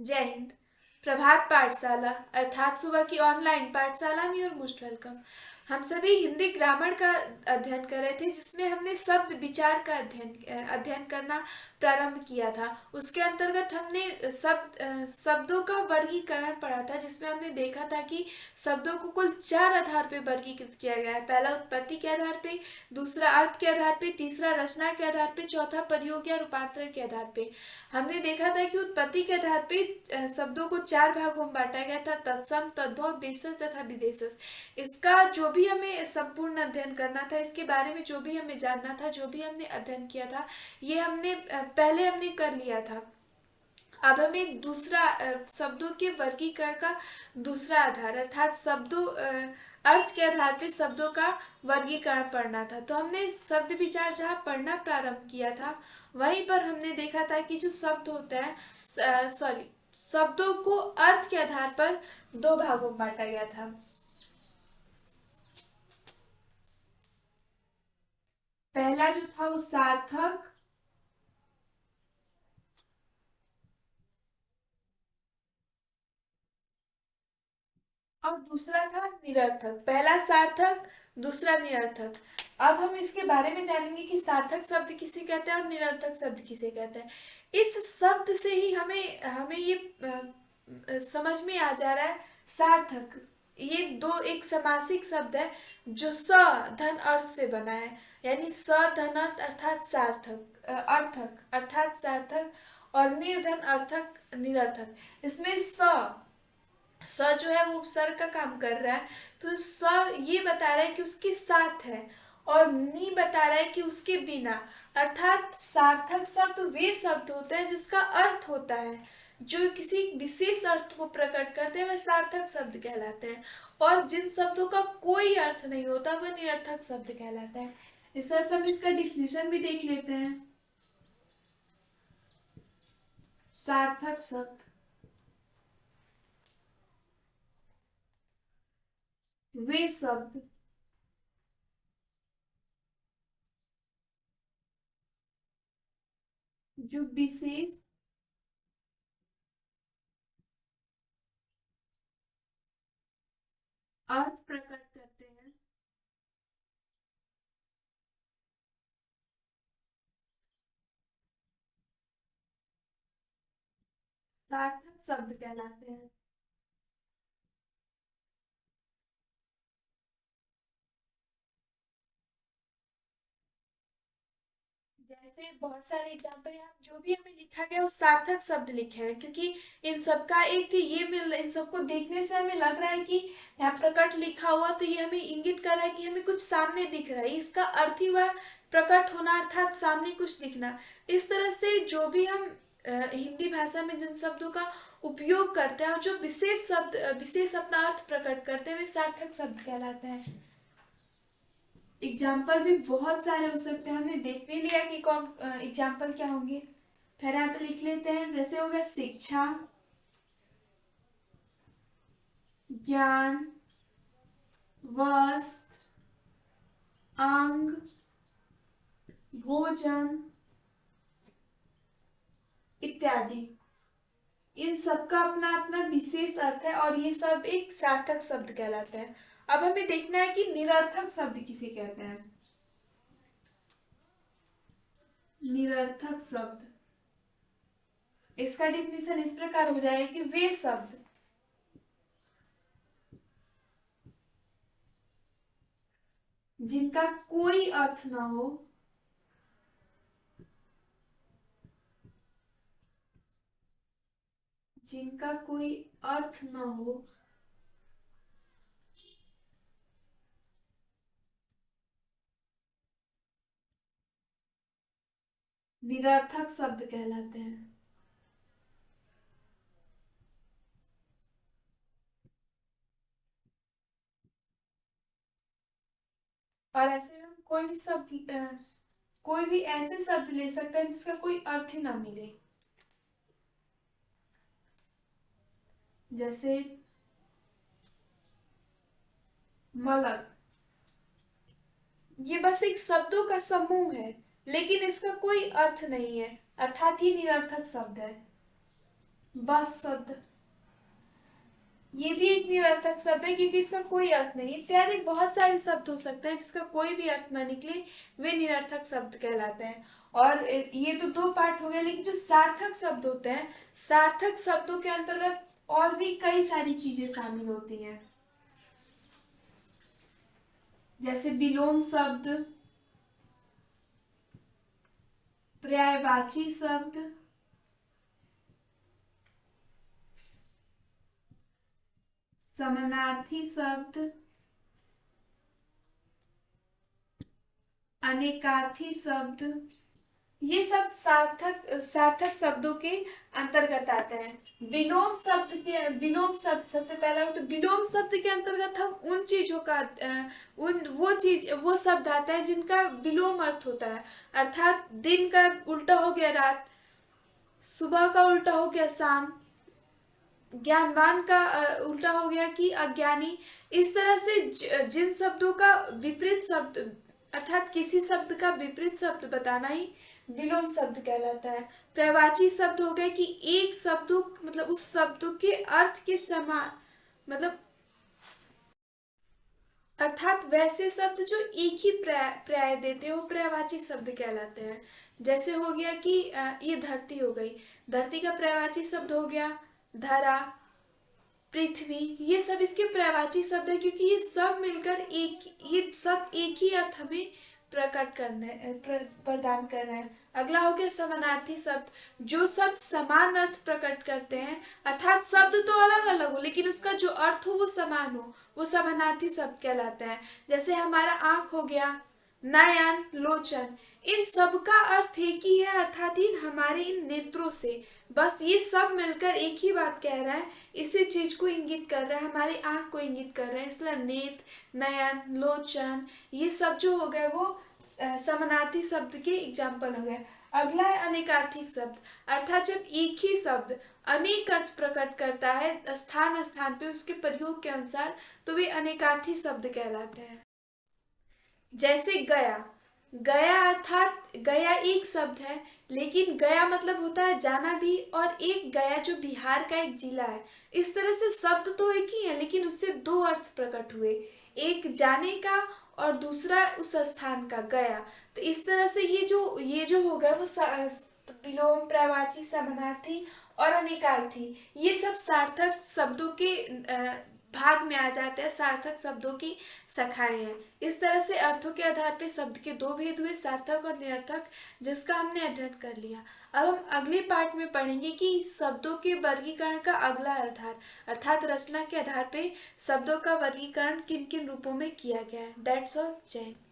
जय हिंद। प्रभात पाठशाला अर्थात सुबह की ऑनलाइन पाठशाला में और मोस्ट वेलकम। हम सभी हिंदी ग्रामर का अध्ययन कर रहे थे, जिसमें हमने शब्द विचार का अध्ययन करना प्रारंभ किया था। उसके अंतर्गत हमने शब्दों का वर्गीकरण पढ़ा था, जिसमें हमने देखा था कि शब्दों को कुल चार आधार पे वर्गीकृत किया गया है। पहला उत्पत्ति के आधार पे, दूसरा अर्थ के आधार पे, तीसरा रचना के आधार पे, चौथा प्रयोग या रूपांतरण के आधार पे। हमने देखा था कि उत्पत्ति के आधार पे शब्दों को चार भागों में बांटा गया था: तत्सम, तद्भव, देशज तथा विदेशज। इसका जो भी हमें संपूर्ण अध्ययन करना था, इसके बारे में जो भी हमें जानना था, जो भी हमने अध्ययन किया था, ये हमने पहले हमने कर लिया था। अब हमें दूसरा शब्दों के वर्गीकरण का दूसरा आधार अर्थात अर्थ के आधार पे शब्दों का वर्गीकरण पढ़ना था। तो हमने शब्द विचार जहाँ पढ़ना प्रारंभ किया था, वहीं पर हमने देखा था कि जो शब्द होता है, सॉरी, शब्दों को अर्थ के आधार पर दो भागों में बांटा गया था। पहला जो था वो सार्थक, और दूसरा था निरर्थक। पहला सार्थक, दूसरा निरर्थक। अब हम इसके बारे में जानेंगे कि सार्थक शब्द किसे कहते हैं और निरर्थक शब्द किसे कहते हैं। इस शब्द से ही हमें हमें ये समझ में आ जा रहा है। सार्थक ये दो एक समासिक शब्द है, जो स धन अर्थ से बना है। यानी स धन अर्थ अर्थात सार्थक, अर्थक अर्थात सार्थक, और निर्धन अर्थक निरर्थक। इसमें स जो है वो उपसर्ग का काम कर रहा है, तो स ये बता रहा है कि उसके साथ है, और नी बता रहा है कि उसके बिना। अर्थात सार्थक शब्द वे शब्द होते हैं जिसका अर्थ होता है, जो किसी विशेष अर्थ को प्रकट करते हैं, वह सार्थक शब्द कहलाते हैं। और जिन शब्दों का कोई अर्थ नहीं होता, वह निरर्थक शब्द कहलाता है। इस तरह से हम इसका डिफिनेशन भी देख लेते हैं। सार्थक शब्द वे शब्द जो विशेष अर्थ प्रकट करते हैं, सार्थक शब्द कहलाते हैं। जैसे बहुत सारे एग्जाम्पल यहाँ जो भी हमें लिखा गया वो सार्थक शब्द लिखे हैं, क्योंकि इन सबका एक ये मिल इन सबको देखने से हमें लग रहा है कि यहाँ प्रकट लिखा हुआ, तो ये हमें इंगित कर रहा है कि हमें कुछ सामने दिख रहा है। इसका अर्थ ही हुआ प्रकट होना, अर्थात सामने कुछ दिखना। इस तरह से जो भी हम हिंदी भाषा में जिन शब्दों का उपयोग करते हैं और जो विशेष अपना अर्थ प्रकट करते हैं, वे सार्थक शब्द कहलाते हैं। एग्जाम्पल भी बहुत सारे हो सकते हैं, हमने देख भी लिया कि कौन एग्जाम्पल क्या होंगे। फिर यहाँ पे लिख लेते हैं, जैसे हो गया शिक्षा, ज्ञान, वस्त्र, अंग, भोजन इत्यादि। इन सबका अपना अपना विशेष अर्थ है, और ये सब एक सार्थक शब्द कहलाते हैं। अब हमें देखना है कि निरर्थक शब्द किसे कहते हैं। निरर्थक शब्द, इसका डिफिनेशन इस प्रकार हो जाएगा कि वे शब्द जिनका कोई अर्थ ना हो, जिनका कोई अर्थ ना हो, निरर्थक शब्द कहलाते हैं। और ऐसे हम कोई भी ऐसे शब्द ले सकते हैं जिसका कोई अर्थ ही ना मिले। जैसे मलक, ये बस एक शब्दों का समूह है, लेकिन इसका कोई अर्थ नहीं है, अर्थात ये निरर्थक शब्द है। बस शब्द, ये भी एक निरर्थक शब्द है क्योंकि इसका कोई अर्थ नहीं। इत्यादि बहुत सारे शब्द हो सकते हैं जिसका कोई भी अर्थ ना निकले, वे निरर्थक शब्द कहलाते हैं। और ये तो दो पार्ट हो गए, लेकिन जो सार्थक शब्द होते हैं, सार्थक शब्दों के अंतर्गत और भी कई सारी चीजें शामिल होती हैं, जैसे विलोम शब्द, पर्यायवाची शब्द, समानार्थी शब्द, अनेकार्थी शब्द, ये सब सार्थक सार्थक शब्दों के अंतर्गत आते हैं। विलोम शब्द सबसे पहला हो, तो विलोम शब्द के अंतर्गत हम उन चीजों का उन वो शब्द आता है जिनका विलोम अर्थ होता है, अर्थात दिन का उल्टा हो गया रात, सुबह का उल्टा हो गया शाम, ज्ञानवान का उल्टा हो गया कि अज्ञानी। इस तरह से जिन शब्दों का विपरीत शब्द, अर्थात किसी शब्द का विपरीत शब्द बताना ही विलोम शब्द कहलाता है। पर्यायवाची शब्द हो गए कि एक शब्द मतलब उस शब्द के अर्थ के समान, मतलब अर्थात वैसे शब्द जो एक ही पर्याय देते हैं वो पर्यायवाची शब्द कहलाते हैं। जैसे हो गया कि ये धरती हो गई, धरती का पर्यायवाची शब्द हो गया धरा, पृथ्वी, ये सब इसके पर्यायवाची शब्द है क्योंकि ये सब मिलकर ये सब एक ही अर्थ हमें प्रकट करने प्रदान कर रहे हैं। अगला हो गया समानार्थी शब्द, जो शब्द समान अर्थ प्रकट करते हैं, अर्थात शब्द तो अलग अलग हो लेकिन उसका जो अर्थ हो वो समान हो, वो समानार्थी शब्द कहलाता है। जैसे हमारा आंख हो गया, नयन, लोचन, इन सब का अर्थ एक ही है, अर्थात इन हमारे इन नेत्रों से, बस ये सब मिलकर एक ही बात कह रहा है, इसी चीज को इंगित कर रहा है, हमारी आंख को इंगित कर रहा है, इसलिए नेत्र, नयन, लोचन, ये सब जो हो गए वो समानार्थी शब्द के एग्जाम्पल हो गए। अगला है अनेकार्थी शब्द, अर्थात जब एक ही शब्द अनेक अर्थ प्रकट करता है स्थान स्थान पे उसके प्रयोग के अनुसार, तो वे अनेकार्थी शब्द कहलाते हैं। जैसे गया, गया अर्थात गया एक शब्द है, लेकिन गया मतलब होता है जाना भी, और एक गया जो बिहार का एक जिला है। इस तरह से शब्द तो एक ही है लेकिन उससे दो अर्थ प्रकट हुए, एक जाने का और दूसरा उस स्थान का गया। तो इस तरह से ये जो हो गया वो विलोम, पर्यायवाची, समानार्थी और अनेकार्थी, ये सब सार्थक शब्दों के भाग में आ जाते हैं, सार्थक शब्दों की शाखाएं हैं। इस तरह से अर्थों के आधार पर शब्द के दो भेद हुए, सार्थक और निरर्थक, जिसका हमने अध्ययन कर लिया। अब हम अगले पार्ट में पढ़ेंगे कि शब्दों के वर्गीकरण का अगला आधार, अर्थात रचना के आधार पे शब्दों का वर्गीकरण किन किन रूपों में किया गया है। डेट्स ऑल, जय हिंद।